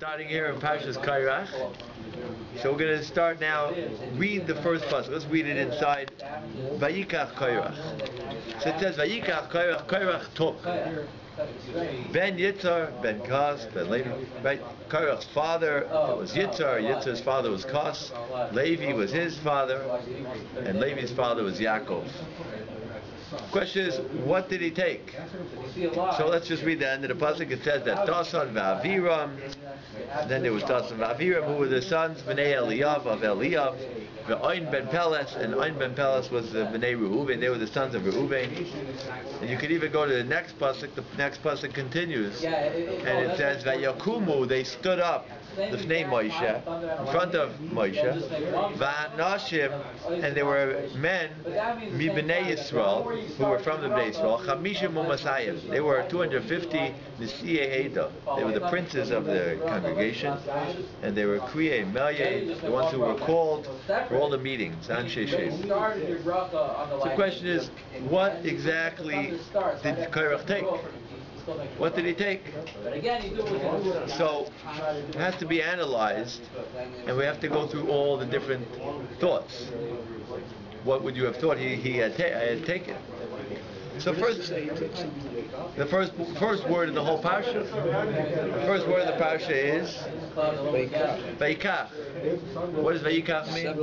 Starting here in Parshas Korach. So we're going to start now, read the first pasuk. Let's read it inside. Vayikach Korach. So it says, Vayikach Korach, Korach took Ben Yitzhar, Ben Kas, Ben Levi. Right? Korach's father was Yitzhar, Yitzhar's father was Kas, Levi was his father, and Levi's father was Yaakov. Question is, what did he take? So let's just read the end of the pasuk. It says that Dasan v'Aviram, then there was Dasan v'Aviram, who were the sons Bnei Eliyav of Eliyav, Ve'oin ben Peles, and Oin ben Peles was the Bnei Reuven. They were the sons of Reuven. And you could even go to the next pasuk. The next pasuk continues, and it says Vayakumu, they stood up, Lifnei Moshe, in front of Moshe, Va'anashim, and there were men, Mi Bnei Yisrael, who were from the Bnei Yisrael, Chamishim Umasayim. They were 250 Nisiei Eda. They were the princes of the congregation, and they were Kriyei Melyeh, the ones who were called for all the meetings, Anshe Shem. So the question is, what exactly did Korach take? What did he take? So it has to be analyzed, and we have to go through all the different thoughts. What would you have thought he had taken? So first, the first word in the whole parsha, the first word of the parsha is Vayikach. What does Vayikach mean?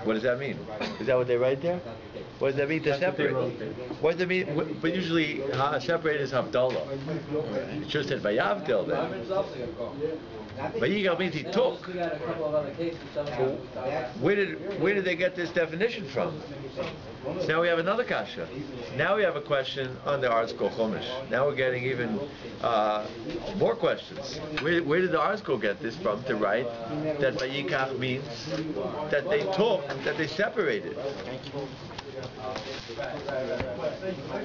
What does that mean? Is that what they write there? What does that mean to separate? What does it mean? But usually separate is Havdalah. It should have said Vayavdil then. Vayikach means he took. Where did they get this definition from? So now we have another kasha. Now we have a question on the Arsko Chumash. Now we're getting even more questions. Where did the Arsko get this from to write that Vayikach means that they took, that they separated?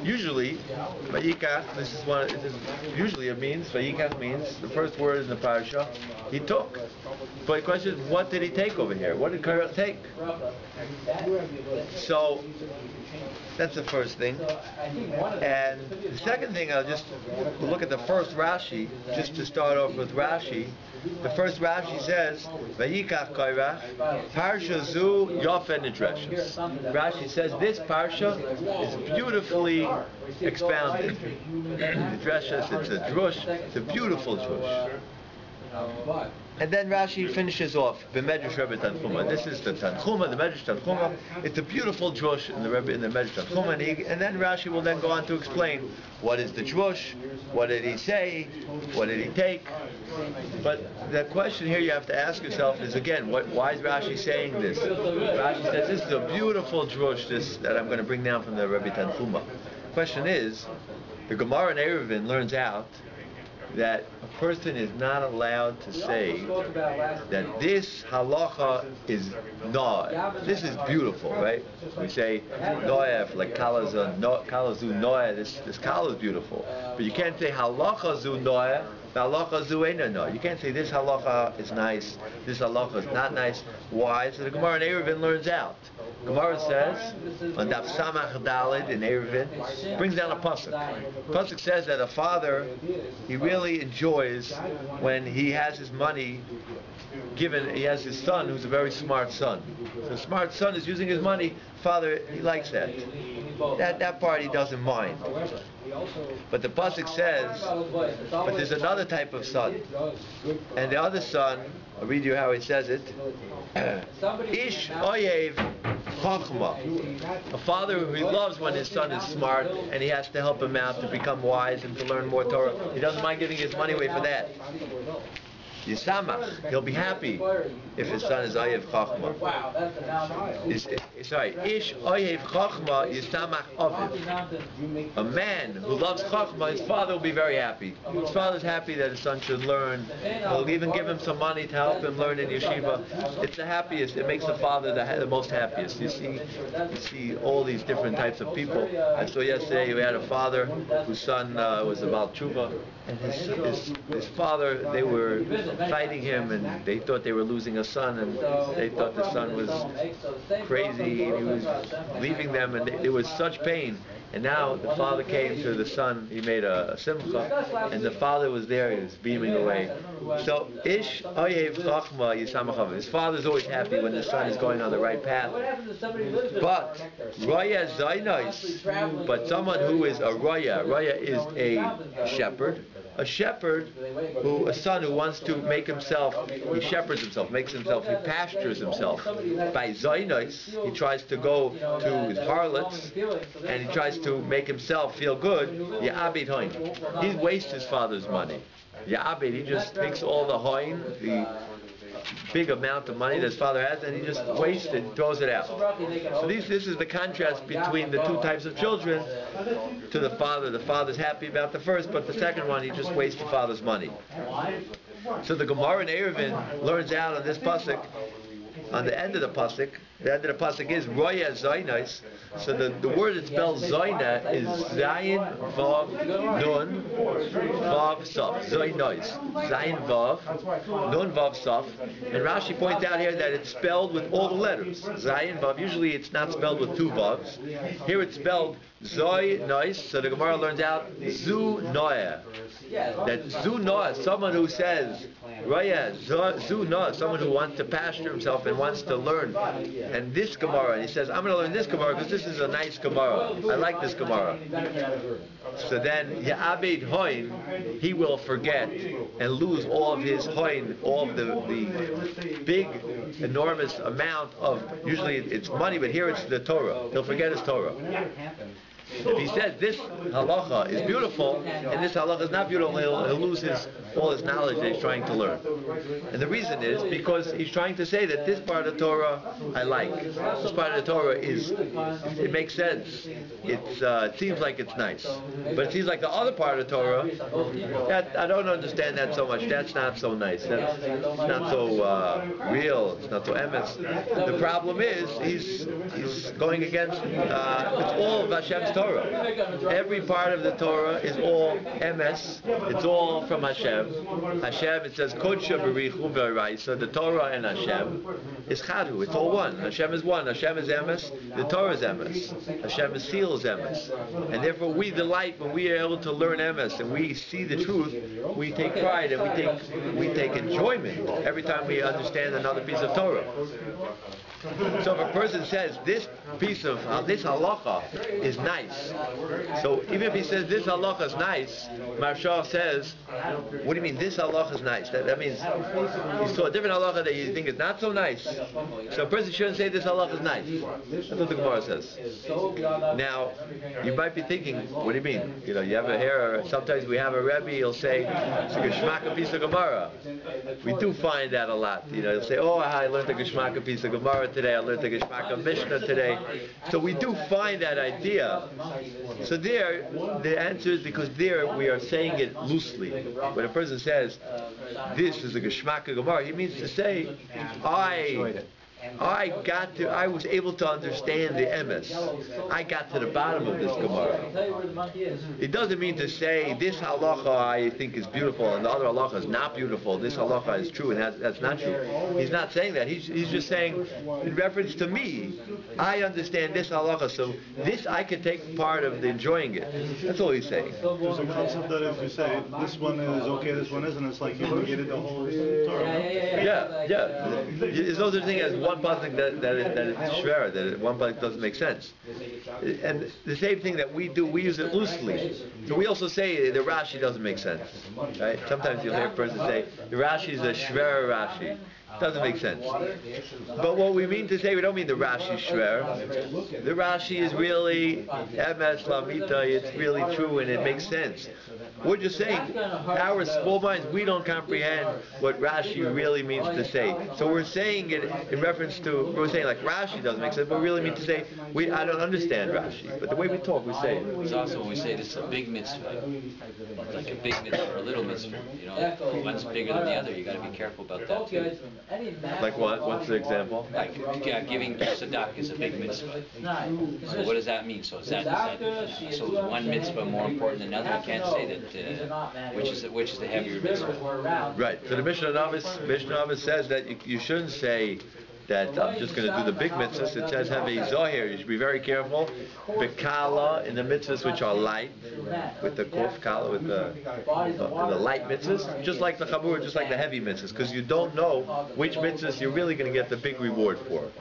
Usually, Vayikach, usually it means, Vayikach means, the first word in the parasha, he took. But the question is, what did he take over here? What did Korach take? So, that's the first thing. And the second thing, I'll just look at the first Rashi, just to start off with Rashi. The first Rashi says, Vayikach Korach, Parsha Zu Yofen Nidreshes. Rashi says this Parsha is beautifully expounded. Nidreshes, it's a drush, it's a beautiful drush. And then Rashi finishes off the Medrash Rebbe Tanchuma. This is the Tanchuma, the Medrash Tanchuma. It's a beautiful drush in the Medrash Tanchuma, and then Rashi will then go on to explain what is the drush, what did he say, what did he take. But the question here you have to ask yourself is again, why is Rashi saying this? Rashi says this is a beautiful drush that I'm going to bring down from the Rebbe Tanchuma. The question is, the Gemara in Eruvin learns out that a person is not allowed to say that this halacha is noah. This is beautiful, right? We say noah, like kalazu noah. This kala is beautiful, but you can't say halacha zu noah. Halacha zu eina noah. You can't say this halacha is nice. This halacha is not nice. Why? So the Gemara in Eruvin learns out. Gemara says on Daf Samach Dalid in Eruvin, brings down a pasuk. Pasuk says that a father, he really enjoys when he has his money given. He has his son who's a very smart son. So a smart son is using his money. Father, he likes that. That part he doesn't mind. But the pasuk says, but there's another type of son, and the other son, I'll read you how it says it. Ish oyev chachma. A father who he loves when his son is smart and he has to help him out to become wise and to learn more Torah. He doesn't mind giving his money away for that. Yisamach, he'll be happy if his son is Oyev Chachma. Ish Oyev Chachma Yisamach Aviv. A man who loves Chachma, his father will be very happy. His father's happy that his son should learn. He'll even give him some money to help him learn in yeshiva. It's the happiest. It makes the father the most happiest. You see all these different types of people. I saw yesterday we had a father whose son was about tshuva, and his father, they were fighting him, and they thought they were losing a son, and they thought the son was crazy, and he was leaving them, and there was such pain. And now the father came to the son, he made a simcha, and the father was there, he was beaming away. So, Ish Oyev Chachma Yisamachav. His father's always happy when the son is going on the right path. But, Roya Zainois, but someone who is a Roya is a shepherd. A shepherd, a son who wants to make himself, he shepherds himself, makes himself, he pastures himself. By Zainois, he tries to go to his harlots, and he tries to make himself feel good. Ya'abed hoin. He wastes his father's money. Ya'abed, he just takes all the hoin, the big amount of money that his father has, and he just wastes it, throws it out. So this is the contrast between the two types of children. To the father, the father's happy about the first, but the second one, he just wastes the father's money. So the Gemara in Eruvin learns out on this pasuk, on the end of the pasuk is Roya Zainais. So the word that spells Zaina is Zayin Vav Nun Vav Saf. Zainais. Zayin Vav Nun Vav Saf. And Rashi points out here that it's spelled with all the letters. Zayin Vav. Usually it's not spelled with two Vavs. Here it's spelled Zainais. So the Gemara learns out Zu Noah. That Zu Noah, someone who says Raya Zu Noah, someone who wants to pasture himself and wants to learn. And this Gemara, and he says, I'm going to learn this Gemara because this is a nice Gemara. I like this Gemara. So then, Ya'abed Hoin, he will forget and lose all of his Hoin, all of the big, enormous amount of, usually it's money, but here it's the Torah. He'll forget his Torah. If he says this halacha is beautiful and this halacha is not beautiful, he'll lose all his knowledge that he's trying to learn. And the reason is because he's trying to say that this part of the Torah I like. This part of the Torah it makes sense. It seems like it's nice. But it seems like the other part of the Torah, that I don't understand that so much. That's not so nice. That's not so real. It's not so emes. The problem is he's going against it's all of Hashem's Torah. Every part of the Torah is all emes. It's all from Hashem. Hashem, it says Kodsha B'richu V'Arai. So the Torah and Hashem is Chadu. It's all one. Hashem is one. Hashem is emes. The Torah is emes. Hashem is seal is emes. And therefore we delight when we are able to learn emes and we see the truth. We take pride and we take enjoyment every time we understand another piece of Torah. So if a person says this piece of this halacha is nice, so even if he says this halacha is nice, Marshal says, what do you mean this halacha is nice? That means you saw a different halacha that you think is not so nice. So a person shouldn't say this halacha is nice. That's what the Gemara says. Now you might be thinking, what do you mean? You have a hair. Sometimes we have a Rebbe. He'll say it's a Geshmaka piece of Gemara. We do find that a lot. He'll say, oh, I learned a Geshmaka piece of Gemara today. I learned the Geshmaka Mishnah today. So we do find that idea. So there, the answer is because there we are saying it loosely. When a person says, this is a Geshmaka Gemara, he means to say, I was able to understand the emes. I got to the bottom of this Gemara. It doesn't mean to say this halacha I think is beautiful and the other halacha is not beautiful. This halacha is true and that's not true. He's not saying that. He's just saying, in reference to me, I understand this halacha, so this I can take part of the enjoying it. That's all he's saying. There's a concept that if you say this one is okay, this one isn't, it's like you negated the whole Torah. Yeah. There's no such thing as one pasuk that it's shver, that one pasuk doesn't make sense. And the same thing that we do, we use it loosely. So we also say the Rashi doesn't make sense. Right? Sometimes you'll hear a person say, the Rashi is a shver Rashi. Doesn't make sense. But what we mean to say, we don't mean the Rashi shver. The Rashi is really emes lamita, it's really true and it makes sense. We're just saying, our small minds, we don't comprehend what Rashi really means to say. So we're saying it in reference to, we're saying like Rashi doesn't make sense, but we really mean to say, I don't understand Rashi. But the way we talk, we say it. It's also when we say this is a big mitzvah, like a big mitzvah or a little mitzvah. One's bigger than the other. You got to be careful about that too. Like what? What's the example? Like giving tzedakah is a big mitzvah. So what does that mean? So is is one mitzvah more important than another? You can't say that. Which is the heavier mitzvah? Right. So the Mishnah Novice says that you shouldn't say that I'm just going to do the big mitzvahs. It says have a zohir. You should be very careful. Bekala in the mitzvahs which are light, with the kof kala, with the light mitzvahs, just like the chabur, just like the heavy mitzvahs, because you don't know which mitzvahs you're really going to get the big reward for.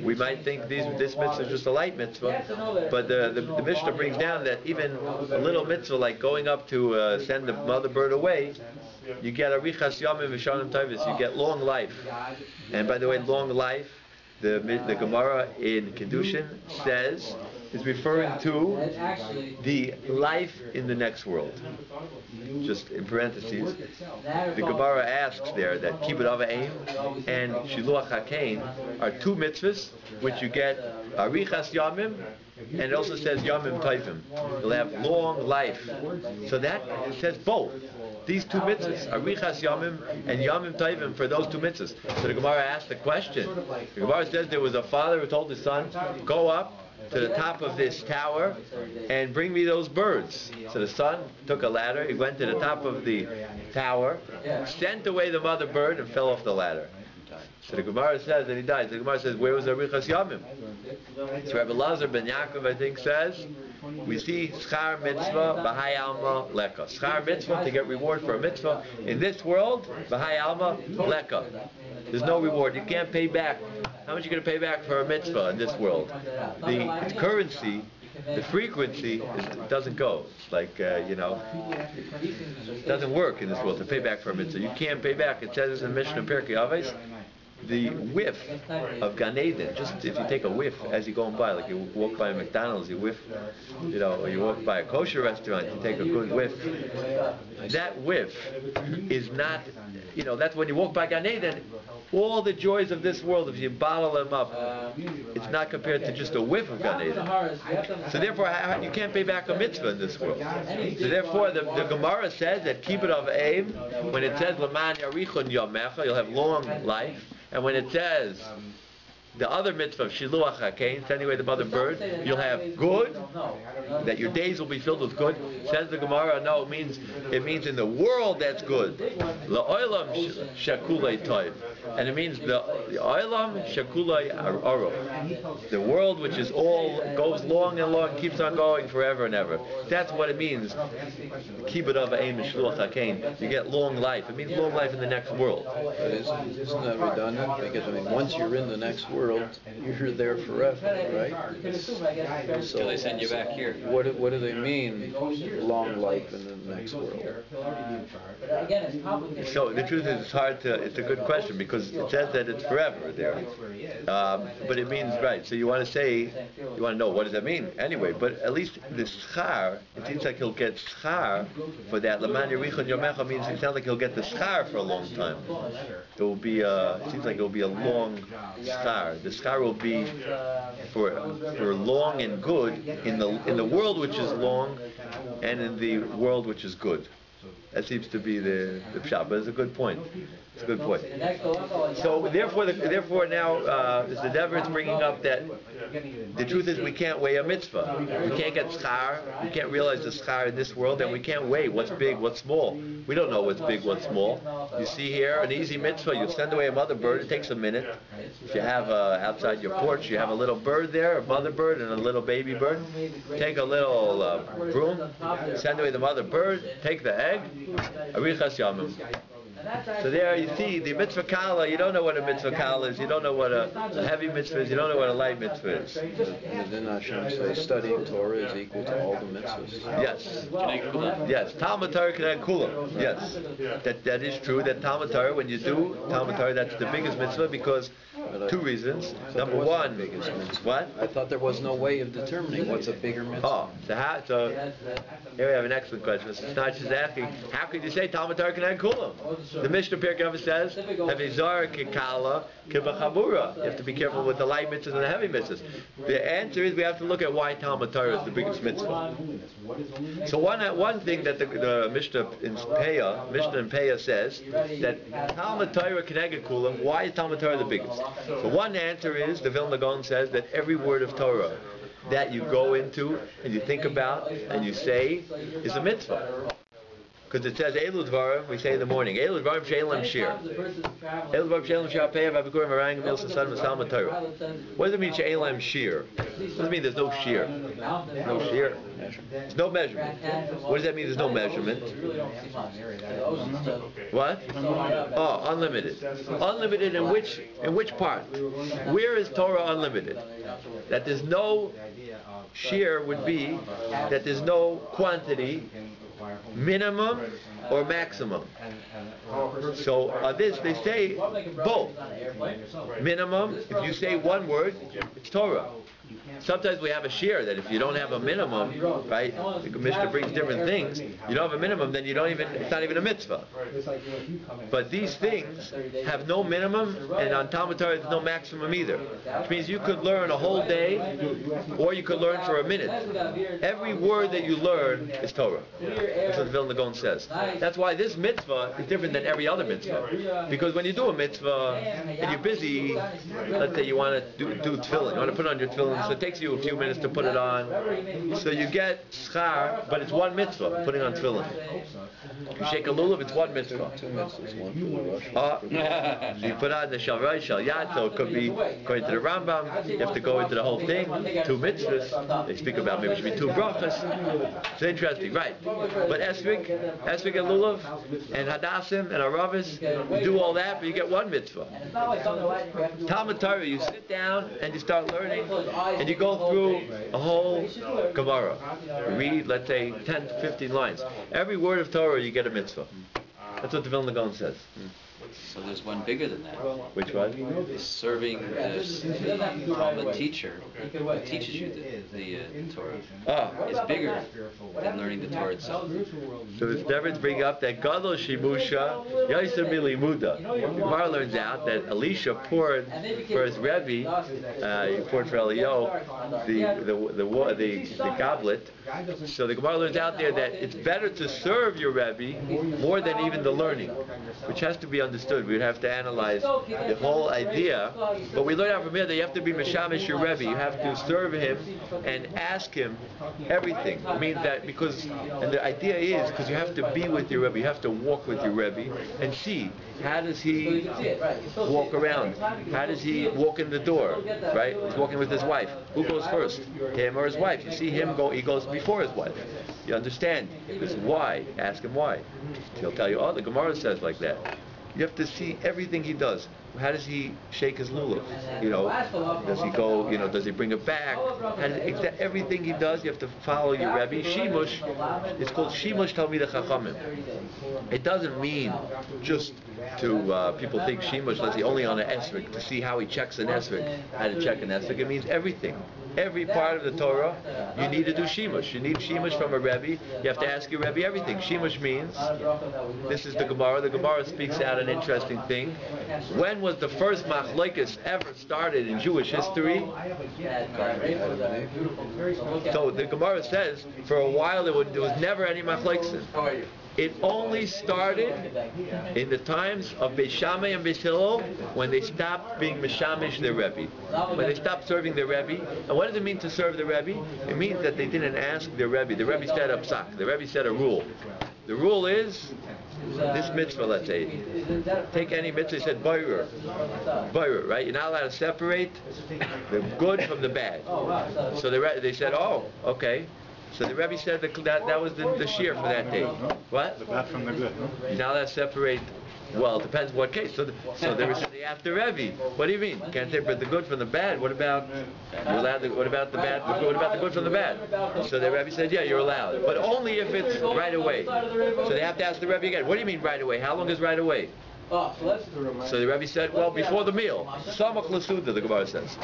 We might think this mitzvah is just a light mitzvah, but the Mishnah brings down that even a little mitzvah like going up to send the mother bird away, you get arichas yamim v'shanim tovos. You get long life. And by the way, long life, the Gemara in Kedushin says, is referring to the life in the next world. Just in parentheses, the Gemara asks there that Kibbut Avayim and Shiluach HaKain are two mitzvahs which you get arichas yamim, and it also says yamim tovim. You'll have long life. So that it says both. These two mitzvahs, arichas yamim and yamim tovim, for those two mitzvahs. So the Gemara asked the question. The Gemara says there was a father who told his son, go up to the top of this tower and bring me those birds. So the son took a ladder, he went to the top of the tower, sent away the mother bird and fell off the ladder. So the Gemara says that he died. The Gemara says, where was arichas yamim? So Rabbi Lazar ben Yaakov, I think, says, we see schar mitzvah b'hai alma leka. Schar mitzvah, to get reward for a mitzvah in this world, b'hai alma leka. There's no reward. You can't pay back. How much are you going to pay back for a mitzvah in this world? The currency, the frequency doesn't go. It's like, it doesn't work in this world to pay back for a mitzvah. You can't pay back. It says in the Mishnah Pirkei Avos, the whiff of Gan Eden, just if you take a whiff as you're going by, like you walk by a McDonald's, you whiff, or you walk by a kosher restaurant, you take a good whiff. That whiff is not, that's when you walk by Gan Eden, all the joys of this world, if you bottle them up, it's not compared to just a whiff of Gan Eden. So therefore, you can't pay back a mitzvah in this world. So therefore, the Gemara says that Kibbut Avayim, when it says L'man Yarichon Yamecha, you'll have long life. And when it says the other mitzvah of Shiluach HaKain, sending away the mother bird, you'll have good, that your days will be filled with good. Says the Gemara, no, it means in the world that's good. La'olam shakulei toiv. And it means the olam shakulei aruch. The world which is goes long and long, keeps on going forever and ever. That's what it means. Kibbut Avayim and Shiluach HaKain. You get long life. It means long life in the next world. But isn't that redundant? Because once you're in the next world, you're there forever, right? So they send you back here. What do they mean, long life in the next world? So the truth is, it's a good question, because it says that it's forever there. But it means, right, so you want to know, what does that mean? Anyway, but at least the schar, it seems like he'll get schar for that. L'man Yarichon Yamecha means it sounds like he'll get the schar for a long time. It will be, it seems like it will be a long schar. The schar will be for long and good in the world which is long, and in the world which is good. That seems to be the pshat, but it's a good point. It's a good point. So therefore now the Dever is bringing up that the truth is we can't weigh a mitzvah. We can't get schar. We can't realize the schar in this world, and we can't weigh what's big, what's small. We don't know what's big, what's small. You see here an easy mitzvah. You send away a mother bird. It takes a minute. If you have outside your porch, you have a little bird there, a mother bird and a little baby bird. Take a little broom, send away the mother bird, take the egg, arichas yamim. So there you see the mitzvah kala. You don't know what a mitzvah kala is. You don't know what a heavy mitzvah is. You don't know what a light mitzvah is. Didn't Hashem say studying Torah is equal to all the mitzvahs? Yes. Yes. Talmud Torah K'nei Kulam. Yes. That is true. That Talmud Torah, when you do Talmud Torah, that's the biggest mitzvah because two reasons. Number one, what? I thought there was no way of determining what's a bigger mitzvah. So here we have an excellent question. Mr. Snatch is asking, how could you say Talmud Torah K'nei Kulam? The Mishnah Pirkei Avos says, "Havizar kikala kibachabura." You have to be careful with the light mitzvahs and the heavy mitzvahs. The answer is we have to look at why Talmud Torah is the biggest mitzvah. So one thing that the Mishnah in Peah says that Talmud Torah K'neged Kulam. Why is Talmud Torah the biggest? So one answer is the Vilna Gaon says that every word of Torah that you go into and you think about and you say is a mitzvah. Because it says Elu Dvarim, we say in the morning. Elu Dvarim She'elam Shir. Elu Dvarim She'elam Shir Pe'ev Avikurim Arang Mil Sasan Masal Torah. What does it mean She'elam Shir? What does it mean there's no shear? No shear? There's no measurement. What does that mean there's no measurement? What? Oh, unlimited. Unlimited in which part? Where is Torah unlimited? That there's no shear would be that there's no quantity, minimum or maximum. So on this they say both. Minimum, if you say one word, it's Torah. Sometimes we have a shear that if you don't have a minimum, right, the Mishnah brings different things, you don't have a minimum, then it's not even a mitzvah. But these things have no minimum, and on Talmud Torah there's no maximum either. Which means you could learn a whole day, or you could learn for a minute. Every word that you learn is Torah. That's what the Vilna Gaon says. That's why this mitzvah is different than every other mitzvah. Because when you do a mitzvah, and you're busy, let's say you want to do tefillin, you want to put on your tefillin, so it takes you a few minutes to put it on. So you get schar, but it's one mitzvah, putting on tefillin. You shake a lulav, it's one mitzvah. Two mitzvahs, one for the Rosh. You put on the shalrai, shalyat, so it could be according to the Rambam, you have to go into the whole thing, two mitzvahs, they speak about maybe it should be two brachas. It's interesting, right. But Esrig and lulav, and hadassim, and aravis, you do all that, but you get one mitzvah. Talmud Torah, you sit down and you start learning, and you go through a whole Gemara. You read, let's say, 10 to 15 lines. Every word of Torah, you get a mitzvah. That's what the Vilna Gaon says. So there's one bigger than that. Which one? Serving the teacher who teaches you the Torah is bigger than learning the Torah itself. So it's never to bring up that Gadol Shimusha Yosem Milimuda. The Gemara learns out that Elisha poured for his Rebbe, he poured for Eliyahu the goblet. So the Gemara learns out there that it's better to serve your Rebbe more than even the learning, which has to be understood. We would have to analyze the whole idea. But we learn out from here that you have to be Meshamish your Rebbe. You have to serve him and ask him everything. I mean that because, and the idea is, because you have to be with your Rebbe, you have to walk with your Rebbe and see, how does he walk around? How does he walk in the door? Right? He's walking with his wife. Who goes first? Him or his wife? You see him go, he goes before his wife. You understand? This is why. Ask him why. He'll tell you, oh, the Gemara says like that. You have to see everything he does. How does he shake his lulav? You know, does he go, you know, does he bring it back? Everything he does, you have to follow your Rebbe. Shimush, it's called Shimush Talmidei Chachamim. It doesn't mean just to, people think Shimush, let's say, only on an esrog, to see how he checks an esrog, how to check an esrog. It means everything. Every part of the Torah, you need to do Shimush. You need Shimush from a Rebbe. You have to ask your Rebbe everything. Shimush means, this is the Gemara. The Gemara speaks out an interesting thing. When was the first machlokes ever started in Jewish history? So the Gemara says, for a while there was never any machlokes. It only started in the times of Beis Shammai and Beis Hillel when they stopped being Meshamish their Rebbe. When they stopped serving their Rebbe. And what does it mean to serve the Rebbe? It means that they didn't ask their Rebbe. The Rebbe set up psak. The Rebbe set a rule. The rule is, this mitzvah, let's say, take any mitzvah, he said, boirer, right? You're not allowed to separate the good from the bad. So they said, oh, okay. So the Rebbe said that was the shear for that day. What? The bad from the good. You're not allowed to separate. Well, it depends what case. So they were saying after Rebbe. What do you mean? Can't separate the good from the bad? What about you're allowed? What about the bad? What about the good from the bad? So the Rebbe said, yeah, you're allowed, but only if it's right away. So they have to ask the Rebbe again. What do you mean right away? How long is right away? So the Rebbe said, well, before the meal. Samach l'suda, the Gemara says.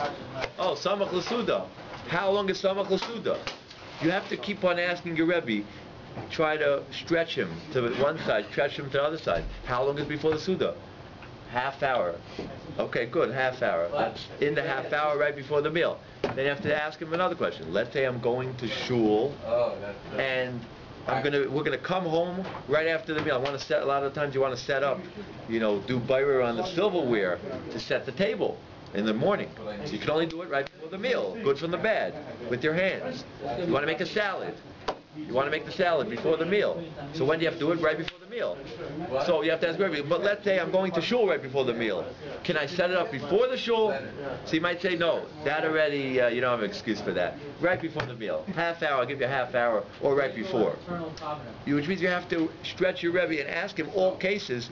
Oh, Samach l'suda. How long is Samach l'suda? You have to keep on asking your Rebbe. Try to stretch him to one side, stretch him to the other side. How long is before the Suda? Half hour. Okay, good, half hour. That's in the half hour right before the meal. Then you have to ask him another question. Let's say I'm going to shul, and we're gonna come home right after the meal. A lot of times you want to set up, you know, do bayrer on the silverware to set the table in the morning. So you can only do it right before the meal, good from the bad, with your hands. You want to make a salad. You want to make the salad before the meal. So when do you have to do it? Right before the meal. So you have to ask Rabbi, but let's say I'm going to shul right before the meal. Can I set it up before the shul? So you might say, no, that already, you don't have an excuse for that. Right before the meal. Half hour, I'll give you a half hour, or right before. Which means you have to stretch your Rebbe and ask him all cases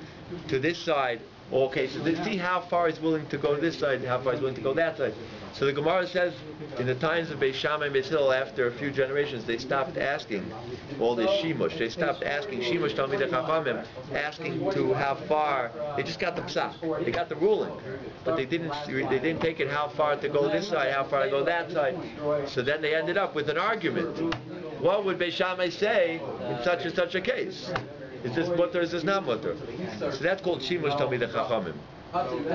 to this side, all cases. See how far he's willing to go this side and how far he's willing to go that side. So the Gemara says, in the times of Beis Shammai and Beis Hillel, after a few generations, they stopped asking all this shimush. They stopped asking shimush Talmidei Chachamim, asking to how far. They just got the psak. They got the ruling, but they didn't take it how far to go this side, how far to go that side. So then they ended up with an argument. What would Beis Shammai say in such and such a case? Is this mutter? Is this not mutter? So that's called shimush Talmidei Chachamim.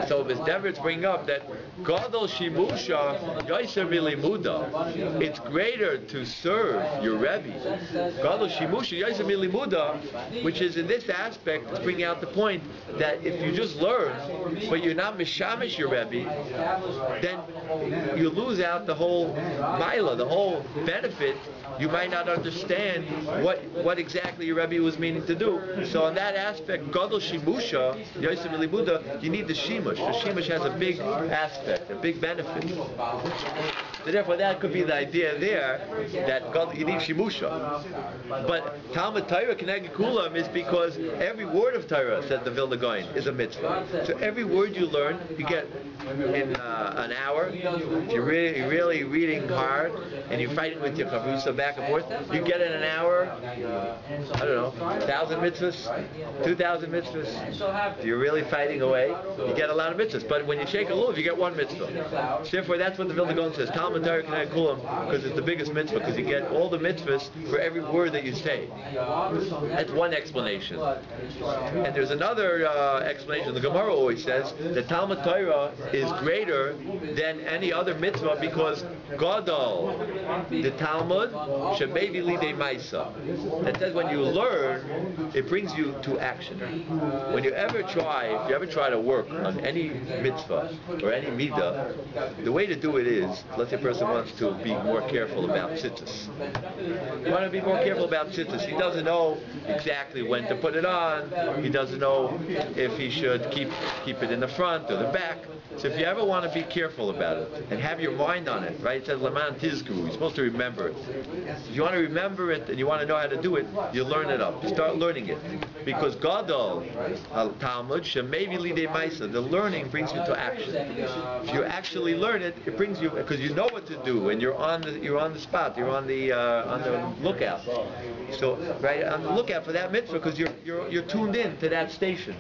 So Ms. Deveritz bring up that Gadol Shimusha Yoiser Milimuda. It's greater to serve your Rebbe. Gadol Shimusha Yoiser Milimuda, which is in this aspect, it's bringing out the point that if you just learn, but you're not mishamish your Rebbe, then you lose out the whole maila, the whole benefit. You might not understand what exactly your Rebbe was meaning to do. So on that aspect, Gadol Shimusha Yoiser Milimuda, you need the shimush. The shimush has a big aspect, a big benefit. So therefore, that could be the idea there that God, you need shimusha. But Talmud Torah Keneged Kulam is because every word of Torah, said the Vilna Gaon, is a mitzvah. So every word you learn, you get in an hour. If you're really reading hard and you're fighting with your chavrusa back and forth, you get in an hour. I don't know, 1,000 mitzvahs, 2,000 mitzvahs. If you're really fighting away, you get a lot of mitzvahs. But when you shake a lulav, you get one mitzvah. So therefore, that's what the Vilna Gaon says. Talmud Torah Keneged Kulam, because it's the biggest mitzvah, because you get all the mitzvahs for every word that you say. That's one explanation. And there's another explanation. The Gemara always says that Talmud Torah is greater than any other mitzvah because Gadol, the Talmud, shemevi lidei maisa. That says when you learn, it brings you to action. When you ever try to work on any mitzvah or any midah, the way to do it is, let's say a person wants to be more careful about tzitzis. You want to be more careful about tzitzis. He doesn't know exactly when to put it on. He doesn't know if he should keep it in the front or the back. So if you ever want to be careful about it and have your mind on it, right? It says Laman Tizku. You're supposed to remember it. If you want to remember it and you want to know how to do it, you learn it up. You start learning it. Because Gadol Talmud Shemevi Lidei Maisa, the learning brings you to action. If you actually learn it, it brings you, because you know what to do and you're on the spot. You're on the lookout. So right on the lookout for that mitzvah because you're tuned in to that station.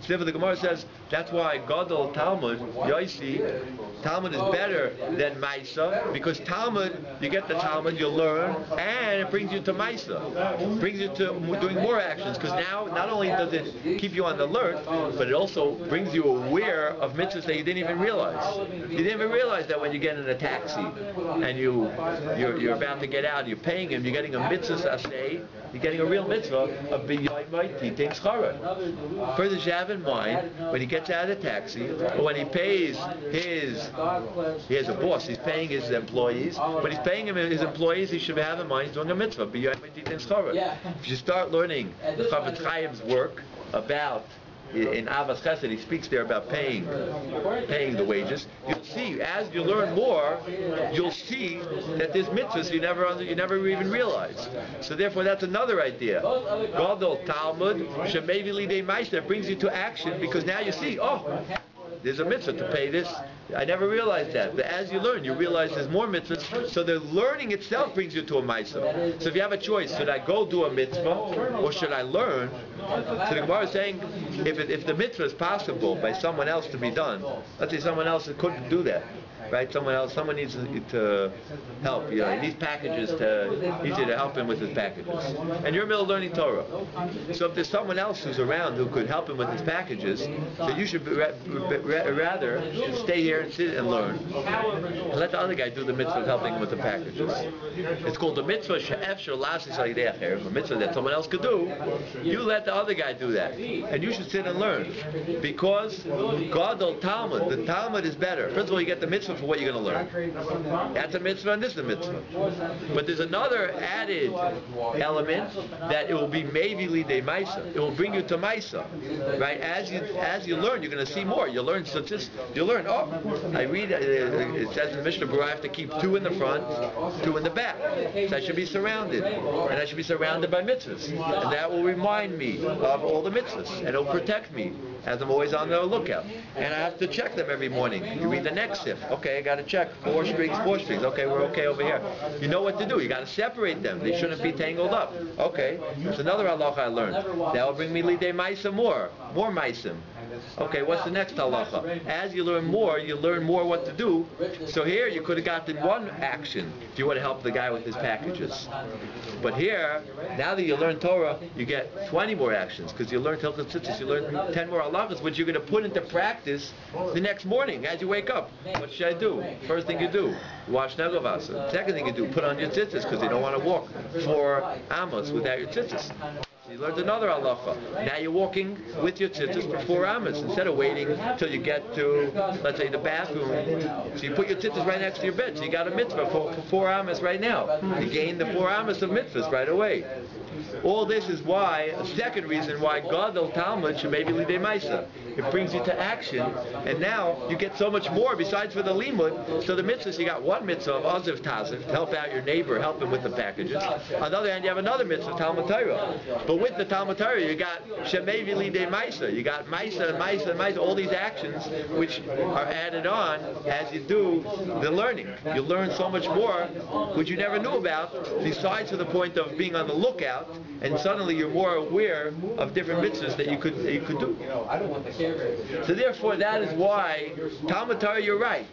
So therefore the Gemara says that's why Gadol Talmud Yoisi, Talmud is better than Maisa, because Talmud, you get the Talmud, you learn, and it brings you to Maisa. It brings you to doing more actions, because now not only does it keep you on the alert, but it also brings you aware of mitzvahs that you didn't even realize. You didn't even realize that when you get in a taxi and you're about to get out, you're paying him, you're getting a mitzvah saseh, you're getting a real mitzvah of b'yoymai titin schara. Further, you have in mind when he gets out of the taxi, or when he pays he has a boss, he's paying his employees. When he's paying his employees, he should have in mind he's doing a mitzvah. B'yoymai titin schara. If you start learning the Chafetz Chaim's work about, in Avas Chesed, he speaks there about paying the wages. You'll see, as you learn more, you'll see that there's mitzvahs you never even realized. So therefore, that's another idea. Gadol Talmud shemevi lidei maisa, that brings you to action, because now you see, oh, there's a mitzvah to pay this. I never realized that. But as you learn, you realize there's more mitzvahs. So the learning itself brings you to a maisa. So if you have a choice, should I go do a mitzvah or should I learn? So the Gemara is saying, if the mitzvah is possible by someone else to be done, let's say someone else couldn't do that. Right? Someone needs to help. He needs packages needs you to help him with his packages. And you're in the middle of learning Torah. So if there's someone else who's around who could help him with his packages, so you should rather stay here and sit and learn, and let the other guy do the mitzvah of helping him with the packages. It's called the mitzvah she'efshar lasis al yidei acher, a mitzvah that someone else could do. You let the other guy do that, and you should sit and learn, because Gadol Talmud, the Talmud is better. First of all, you get the mitzvah for what you're going to learn. That's a mitzvah and this is a mitzvah. But there's another added element that it will be maybe lidei maisa. It will bring you to maisa, right? As you learn, you're going to see more. You learn you learn. Oh, I read. It says in the Mishnah Berurah, I have to keep 2 in the front, 2 in the back. So I should be surrounded, and I should be surrounded by mitzvahs, and that will remind me of all the mitzvahs, and it'll protect me as I'm always on the lookout. And I have to check them every morning. You read the next sif. Okay, I got to check 4 strings, 4 strings. Okay, we're okay over here. You know what to do. You got to separate them. They shouldn't be tangled up. Okay, that's another halacha I learned. That will bring me lidei maisa more maisim. Okay, what's the next halacha? As you learn more what to do. So here you could have gotten 1 action if you would have helped the guy with his packages. But here, now that you learn Torah, you get 20 more actions because you learn Hilchos Tzitzis, you learn 10 more halachas, which you're going to put into practice the next morning as you wake up. What should I do? First thing you do, wash Negovasa. Second thing you do, put on your tzitzis because you don't want to walk 4 amos without your tzitzis. You learned another halacha. Now you're walking with your tzitzis for 4 amas instead of waiting till you get to, let's say, the bathroom. So you put your tzitzis right next to your bed. So you got a mitzvah for 4 amas right now. You gain the 4 amas of mitzvahs right away. All this is why, a second reason why Gadol Talmud should maybe lidei maisa. It brings you to action, and now you get so much more besides for the limud. So the mitzvahs, you got 1 mitzvah of aziv taziv, help out your neighbor, help him with the packages. On the other hand, you have another mitzvah, Talmud Torah. But with the Talmud Torah, you got shemevi lidei maisa. You got maisa and maisa and maisa, all these actions which are added on as you do the learning. You learn so much more, which you never knew about, besides for the point of being on the lookout, and suddenly you're more aware of different mitzvahs that you could do. So therefore, that is why Talmud Torah, you're right.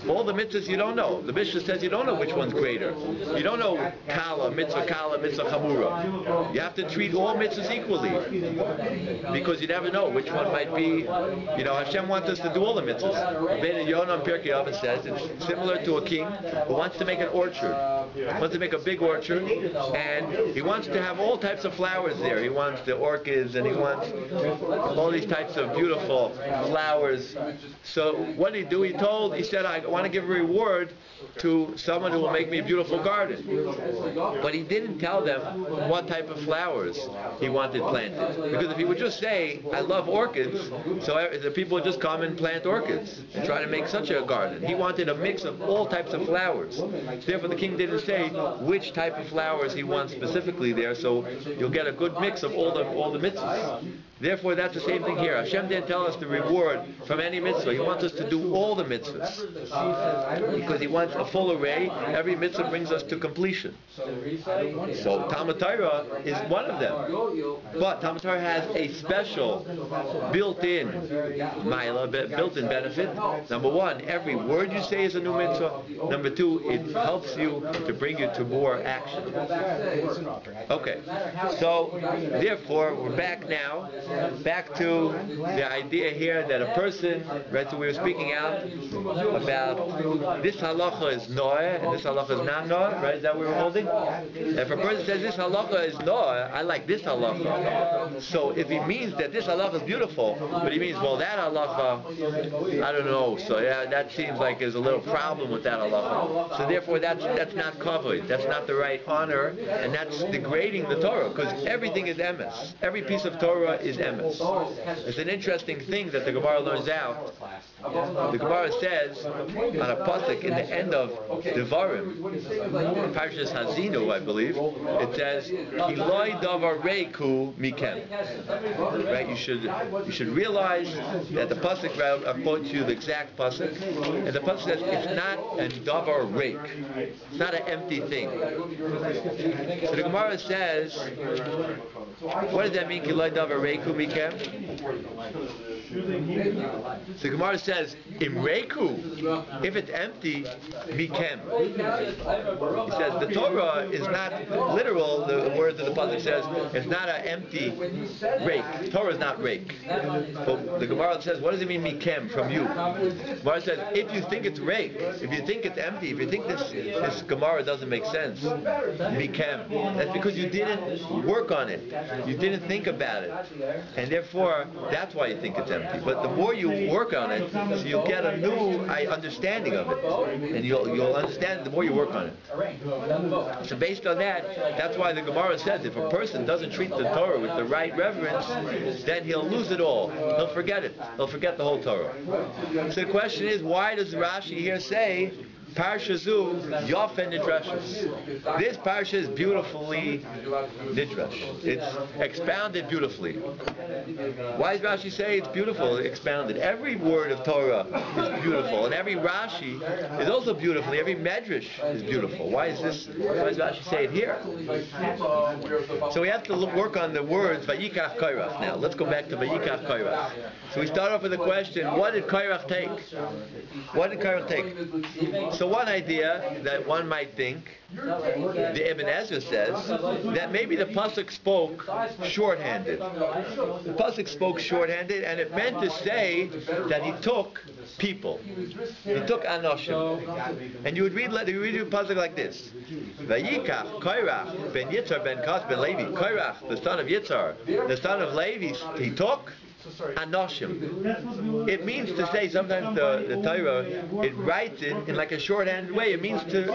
All the mitzvahs you don't know. The Mishnah says you don't know which one's greater. You don't know kala, mitzvah chamura. You have to treat all mitzvahs equally, because you never know which one might be. Hashem wants us to do all the mitzvahs. Rabbeinu Yonah Pirkei Avos says it's similar to a king who wants to make an orchard. Wants to make a big orchard, and he wants to have all types of flowers there. He wants the orchids, and he wants all these types of beautiful flowers. So what did he do? He said, I want to give a reward to someone who will make me a beautiful garden. But he didn't tell them what type of flowers he wanted planted. Because if he would just say, I love orchids, so the people would just come and plant orchids and try to make such a garden. He wanted a mix of all types of flowers. Therefore the king didn't say which type of flowers he wants specifically there, so you'll get a good mix of all the mitzvahs. Therefore, that's the same thing here. Hashem didn't tell us the reward from any mitzvah. He wants us to do all the mitzvahs. Because He wants a full array. Every mitzvah brings us to completion. So, Talmud Torah is one of them. But Talmud Torah has a special built-in maila, built-in benefit. Number 1, every word you say is a new mitzvah. Number 2, it helps you to bring you to more action. Okay. So, therefore, we're back now. Back to the idea here that a person, right, so we were speaking out about this halacha is noah and this halacha is not noah, right, is that what we were holding? If a person says this halacha is noah, I like this halacha. So if he means that this halacha is beautiful, but he means, well, that halacha, I don't know, so yeah, that seems like there's a little problem with that halacha. So therefore that's not covered, that's not the right honor, and that's degrading the Torah, because everything is emes. Every piece of Torah is emes. It's an interesting thing that the Gemara learns out. The Gemara says on a pasuk in the end of Devarim, Parshas Hazinu, I believe, it says, "Kiloi davar reiku mikem." Right? You should realize that the pasuk. I'll quote you the exact pasuk, and the pasuk says it's not a davar reik. It's not an empty thing. So the Gemara says, what does that mean? Kiloi davar reiku mikem. So Gemara says, Imreku, if it's empty, mikem. He says the Torah is not literal, the words of the pasuk says, it's not an empty rake. Torah is not rake. But the Gemara says, what does it mean mikem, from you? The Gemara says, if you think it's rake, if you think it's empty, if you think this Gemara doesn't make sense, mikem, that's because you didn't work on it. You didn't think about it. And therefore, that's why you think it's empty. But the more you work on it, so you'll get a new understanding of it. And you'll understand it the more you work on it. So based on that, that's why the Gemara says if a person doesn't treat the Torah with the right reverence, then he'll lose it all. He'll forget it. He'll forget the whole Torah. So the question is, why does Rashi here say Parsha Zu Yofen Nidrashus? This parsha is beautifully nidrash. It's expounded beautifully. Why does Rashi say it's beautiful, expounded? Every word of Torah is beautiful, and every Rashi is also beautiful. Every medrash is beautiful. Why does Rashi say it here? So we have to work on the words Vayikach Korach. Now let's go back to Vayikach Korach. So we start off with the question: what did Korach take? What did Korach take? So one idea that one might think, the Ibn Ezra says, that maybe the pasuk spoke shorthanded. The pasuk spoke shorthanded, and it meant to say that he took people. He took anoshim. And you would read the pasuk like this: Vayikach Korach ben Yitzhar ben Kas ben Levi. Korach, the son of Yitzhar, the son of Levi, he took anoshim. It means to say, sometimes the Torah, it writes it in like a shorthand way. It means to,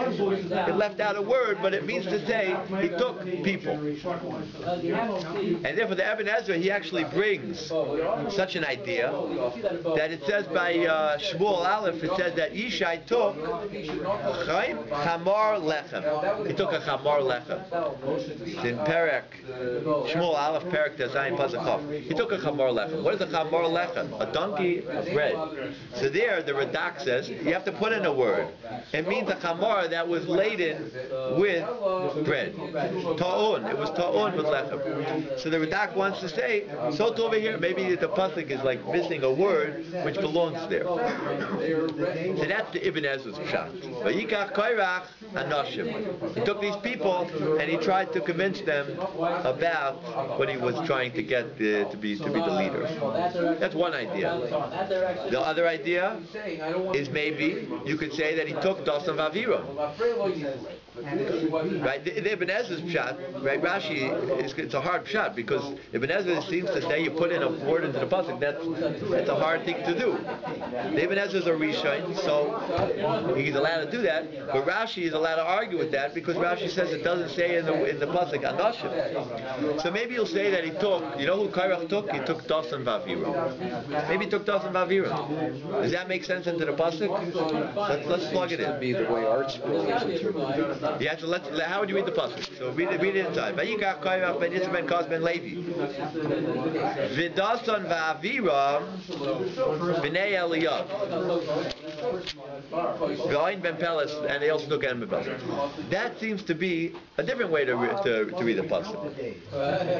it left out a word, but it means to say he took people. And therefore the Ibn Ezra, he actually brings such an idea that it says by Shmuel Aleph, it says that Yishai took chamar lechem. He took a chamar lechem. It's in Perek, Shmuel Aleph, Perek Tezayin Pasuk Chav. He took a chamar lechem. What is a chamar lechem? A donkey of bread. So there, the Radak says, you have to put in a word. It means a chamar that was laden with bread. Ta'un. It was ta'un with lechem. So the Radak wants to say, so to over here, maybe the pasuk is like missing a word which belongs there. So that's the Ibn Ezra's pshat. Vayikach Korach anoshim. He took these people and he tried to convince them about what he was trying to get to be the leader. That's one idea. The other idea is maybe you could say that he took Dasan Vavira. Right? The Ibn Ezra's pshat, right? Rashi, it's a hard pshat because Ibn Ezra seems to say you put in a word into the pasuk. That's a hard thing to do. The Ibn Ezra is a Rishon, so he's allowed to do that. But Rashi is allowed to argue with that because Rashi says it doesn't say in the pasuk Anoshim. So maybe you'll say that he took. You know who Korach took? He took Dasan Vavira. Maybe he took Dasan Vavira. Does that make sense into the pasuk? Let's plug it in. Be the way art scroll is interpreted. Yeah, so how would you read the pasuk? So read it inside. Vayikach Korach ben Yitzhar ben Kas ben Levi. V'dasan va'avira b'nei Eliyav. V'ayin ben Peles, and they also took En ben Peles. That seems to be a different way to read the pasuk.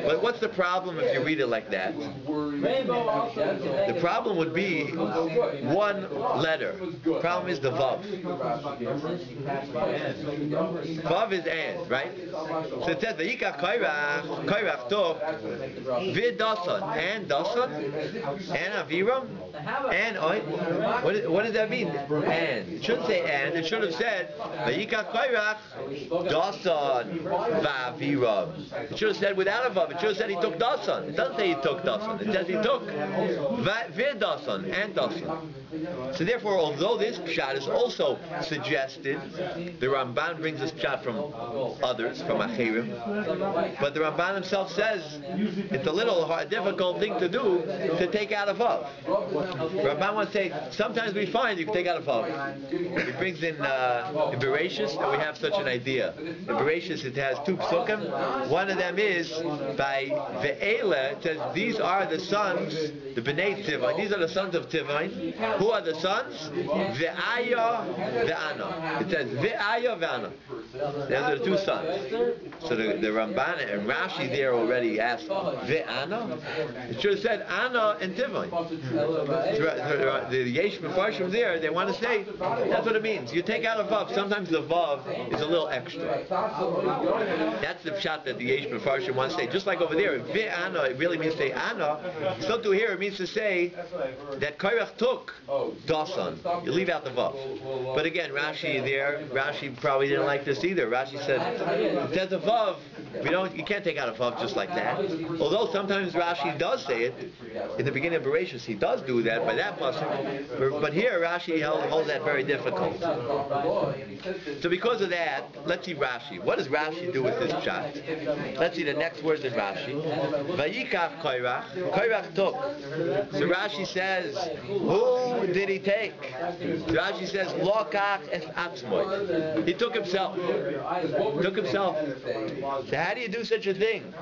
But what's the problem if you read it like that? The problem would be one letter. The problem is the vav. Vav is and, right? So it says Vayikach Korach took V'dasan, and Dasan, and Aviram, and Oin. What does that mean? And. It shouldn't say and. It should have said Vayikach Korach Dasan V'Aviram. It should have said without a vav. It should have said he took Dasan. It doesn't say he took Dasan. It says he took V'dasan and Dasan. So therefore, although this pshat is also suggested, the Ramban brings this pshat from others, from Achirim, but the Ramban himself says it's a little difficult thing to do to take out a vav. Ramban wants to say, sometimes we find you can take out a vav. He brings in Bereshis, and we have such an idea. In Bereshis it has two psukim. One of them is by Ve'ele, it says these are the sons, the Bnei Tivon, these are the sons of Tivon. Who are the sons? Ve'aya ve'ana. It says Ve'aya ve'ana. Those are the two sons. So the Ramban and Rashi there already asked Ve'ana. It should have said Ana and Tivon. The Yesh Mefarshim there, they want to say that's what it means. You take out a vav. Sometimes the vav is a little extra. That's the pshat that the Yesh Mefarshim wants to say. Just like over there, Ve'ana, it really means to say Ana. So to here, it means to say that Korach took Dasan. You leave out the vav. But again, Rashi probably didn't like this either. Rashi said, it says a vav, You can't take out a vav just like that. Although sometimes Rashi does say it in the beginning of Bereshis, he does do that by that pasuk. But here Rashi holds that very difficult. So because of that, let's see Rashi. What does Rashi do with this pshat? Let's see the next words in Rashi. Vayikach Korach. Korach took. So Rashi says, who did he take? So Rashi says, Lokach es atzmoi. He took himself. Took himself. So how do you do such a thing?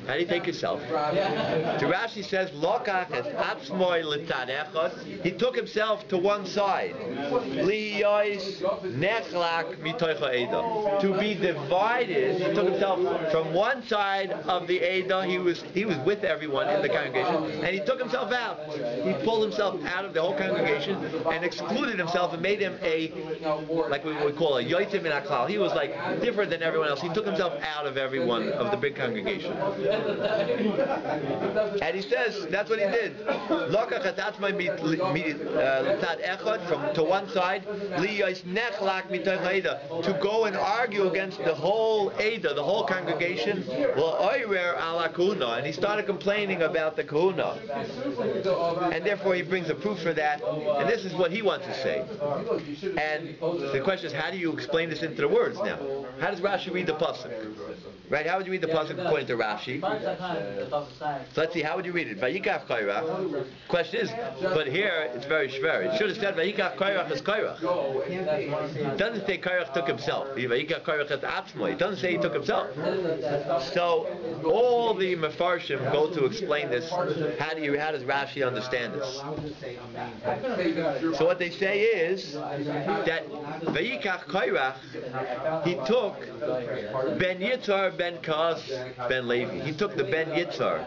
How do you take yourself? So Rashi says, Lokach es atzmoi l'tzad echad. He took himself to one side. Liyois nechlak mitoicha eda. To be divided, he took himself from one side of the eda. He was with everyone in the congregation, and he took himself out. He pulled himself out of the whole congregation and excluded himself and made him like we would call a yoitim in aklal. He was like different than everyone else. He took himself out of everyone of the big congregation. And he says that's what he did. From to one side, to go and argue against the whole Eda, the whole congregation, and he started complaining about the kahuna. And therefore he brings a proof for that, and this is what he wants to say. And the question is, how do you explain this into the words now? How does Rashi read the pasuk? Right? How would you read the pasuk according to Rashi? So let's see, how would you read it? Vayikach Korach. Question is, but here it's very shver. It should have said Vayikach Korach as Korach. It doesn't say Korach took himself. Vayikach Korach as atzmoi. It doesn't say he took himself. So all the mefarshim go to explain this. How does Rashi understand this? So what they say is that Vayikach Korach, he took Ben Yitzhar Ben Kas Ben Levi. He took the Ben Yitzhar,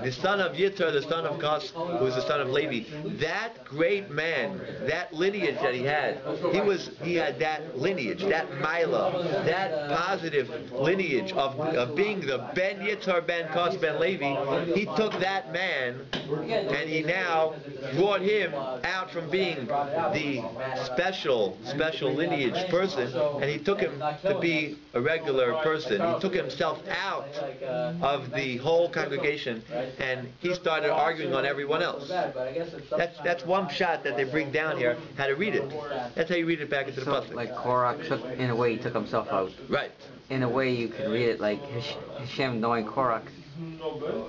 the son of Yitzhar, the son of Kas, who was the son of Levi. That great man, that lineage that he had that lineage, that Mila, that positive lineage of being the Ben Yitzhar Ben Kas Ben Levi. He took that man and he now brought him out from being the special lineage person, and he took him to be a regular person. He took himself out of the whole congregation, and he started arguing on everyone else. That's one shot that they bring down here, how to read it. That's how you read it back into the pasuk. Like Korach in a way he took himself out. Right. In a way you can read it like Hashem knowing Korach,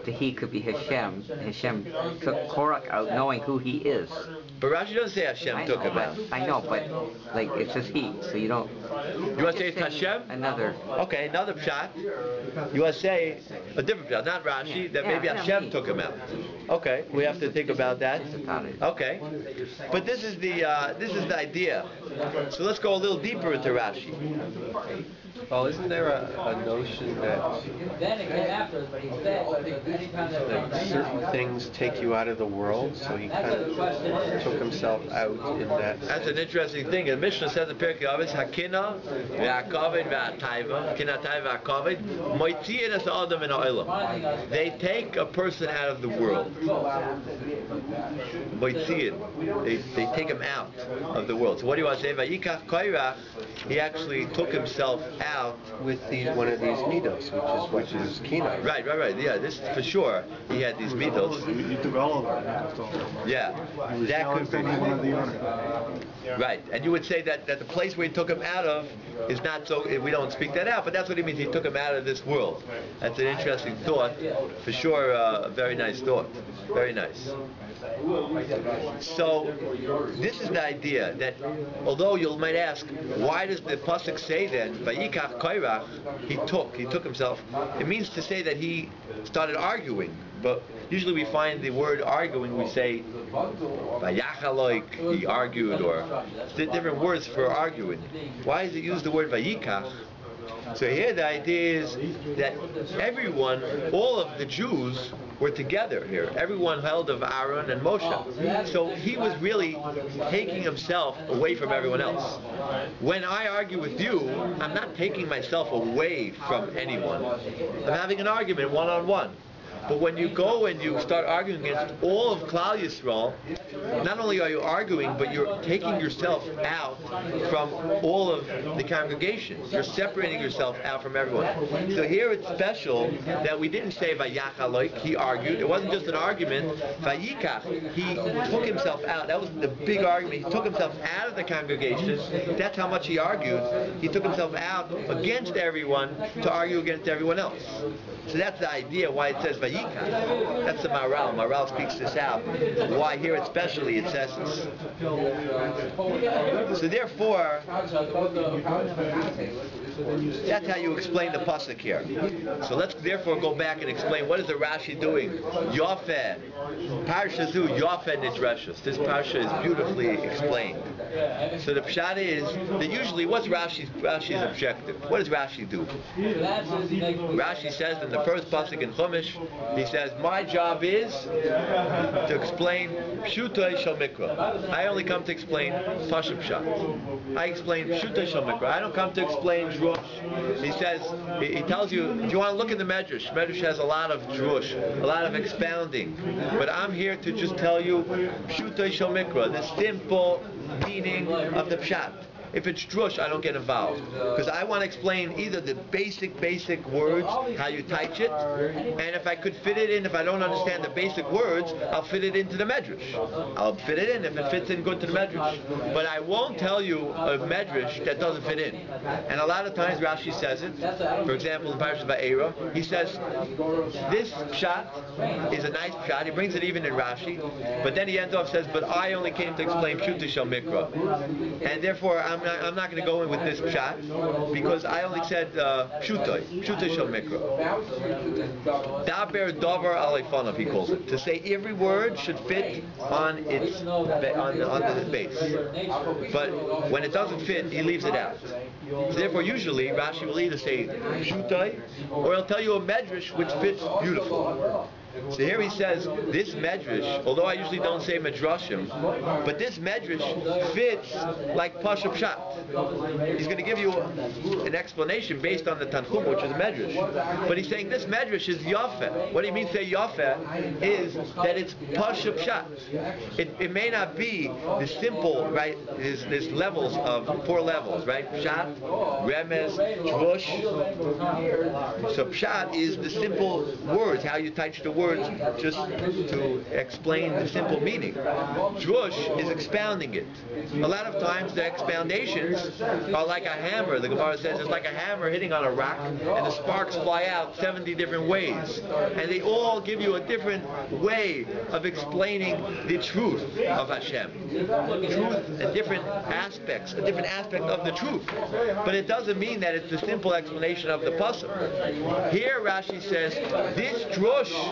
he could be Hashem. Hashem took Korach out knowing who he is. But Rashi doesn't say Hashem took him out. I know, but like it says he, so you don't. You want to say it's Hashem? Another. Okay, another pshat. You want to say a different pshat, not Rashi, that maybe Hashem took him out. Okay, we have to think about that. Okay, but this is the idea. So let's go a little deeper into Rashi. Well, isn't there a notion that certain things take you out of the world? So he kind of took himself out in that. That's an interesting thing. The Mishnah says in Pirkei Avos, Hakina ve'akavod ve'ataiva, kina taiva ve'akavod, moitziin es adam min ha'olam. They take a person out of the world. Moitziin. They take him out of the world. So what do you want to say? Vayikach Korach, he actually took himself out with one of these midos, which is kina. Right. Yeah, this is for sure. He had these midos. You took all of them. Yeah, that could be one of the honor. Right, and you would say that the place where he took him out of is not so. We don't speak that out, but that's what he means. He took him out of this world. That's an interesting thought, for sure. A very nice thought. Very nice. So this is the idea that, although you might ask, why does the pasuk say then Vayikach Korach, he took himself? It means to say that he started arguing. But usually we find the word arguing, we say Vayachaloik, he argued, or different words for arguing. Why is it used the word Vayikach? So here the idea is that everyone, all of the Jews, were together here. Everyone held of Aaron and Moshe. So he was really taking himself away from everyone else. When I argue with you, I'm not taking myself away from anyone. I'm having an argument one-on-one. But when you go and you start arguing against all of Klal Yisrael, not only are you arguing, but you're taking yourself out from all of the congregation. You're separating yourself out from everyone. So here it's special that we didn't say Vayachaloik, he argued. It wasn't just an argument. Vayikach, he took himself out. That was the big argument. He took himself out of the congregation. That's how much he argued. He took himself out against everyone to argue against everyone else. So that's the idea why it says Vayikach. That's the Maral. Maral speaks this out. Why here especially it says this. So therefore, that's how you explain the pasuk here. So let's therefore go back and explain what is the Rashi doing. Yafeh, Parsha Zu, Yafeh Nidreshus. This parsha is beautifully explained. So the pshat is that usually what's Rashi's objective? What does Rashi do? Rashi says in the first pasuk in Chumash, he says, my job is to explain Pshutei Shel Mikra. I only come to explain Pashut Pshat. I explain Pshutei Shel Mikra. I don't come to explain Drush. He says, he tells you, if you want to look at the Medrash, Medrash has a lot of Drush, a lot of expounding. But I'm here to just tell you Pshutei Shel Mikra, the simple meaning of the Pshat. If it's drush, I don't get involved. Because I want to explain either the basic words, how you teach it, and if I could fit it in, if I don't understand the basic words, I'll fit it into the Medrash. I'll fit it in if it fits in good to the Medrash. But I won't tell you a Medrash that doesn't fit in. And a lot of times Rashi says it. For example, in Parashat Va'era, he says, this pshat is a nice pshat. He brings it even in Rashi. But then he ends off says, but I only came to explain Pshutei Shel Mikra. And therefore, I'm not going to go in with this pshat because I only said Pshutei Shel Mikra. Daber Dover Aleifanav, he calls it. To say every word should fit on its on the base. But when it doesn't fit, he leaves it out. So therefore, usually Rashi will either say Pshutei or he'll tell you a medrash which fits beautiful. So here he says, this medrash, although I usually don't say medrashim, but this medrash fits like Pashut Pshat. He's going to give you an explanation based on the Tanchum, which is medrash. But he's saying this medrash is Yafeh. What do you mean say Yafeh? Is that it's Pashut Pshat. It may not be the simple, right? There's levels of 4 levels, right? Pshat, Remez, Drush. So Pshat is the simple words, how you teach the words just to explain the simple meaning. Drush is expounding it. A lot of times the expoundations are like a hammer. The Gemara says it's like a hammer hitting on a rock and the sparks fly out 70 different ways. And they all give you a different way of explaining the truth of Hashem. Truth and different aspects, a different aspect of the truth. But it doesn't mean that it's the simple explanation of the pasuk. Here Rashi says, this drush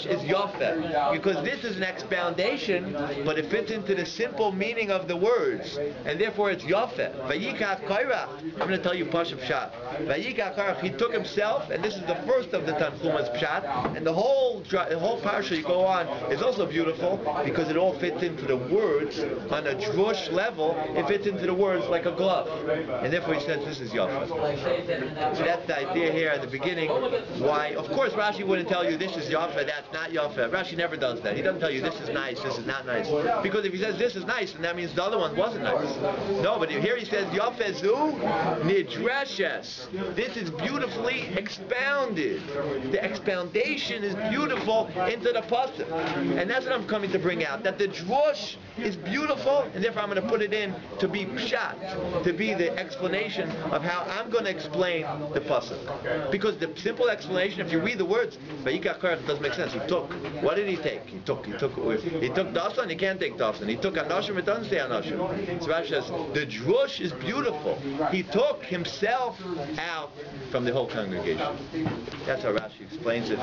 is Yafeh, because this is an expoundation, but it fits into the simple meaning of the words, and therefore it's Yafeh. Vayikach Korach, I'm going to tell you Pashut Pshat. Vayikach Korach, he took himself, and this is the first of the Tanchumas Pshat, and the whole parsha you go on is also beautiful, because it all fits into the words on a drush level. It fits into the words like a glove, and therefore he says this is Yafeh. So that's the idea here at the beginning. Why? Of course Rashi wouldn't tell you this is Yafeh, that's not Yafeh. Rashi never does that. He doesn't tell you this is nice, this is not nice. Because if he says this is nice, then that means the other one wasn't nice. No, but here he says Yafeh Zu Nidreshes. This is beautifully expounded. The expoundation is beautiful into the pasuk. And that's what I'm coming to bring out. That the drush is beautiful, and therefore I'm going to put it in to be pshat, to be the explanation of how I'm going to explain the pasuk. Because the simple explanation, if you read the words, Vayikach Korach, doesn't make sense. He took. What did he take? He took dasan. He can't take dasan. He took anashim. It doesn't say anashim. So Rashi says the drush is beautiful. He took himself out from the whole congregation. That's how Rashi explains it.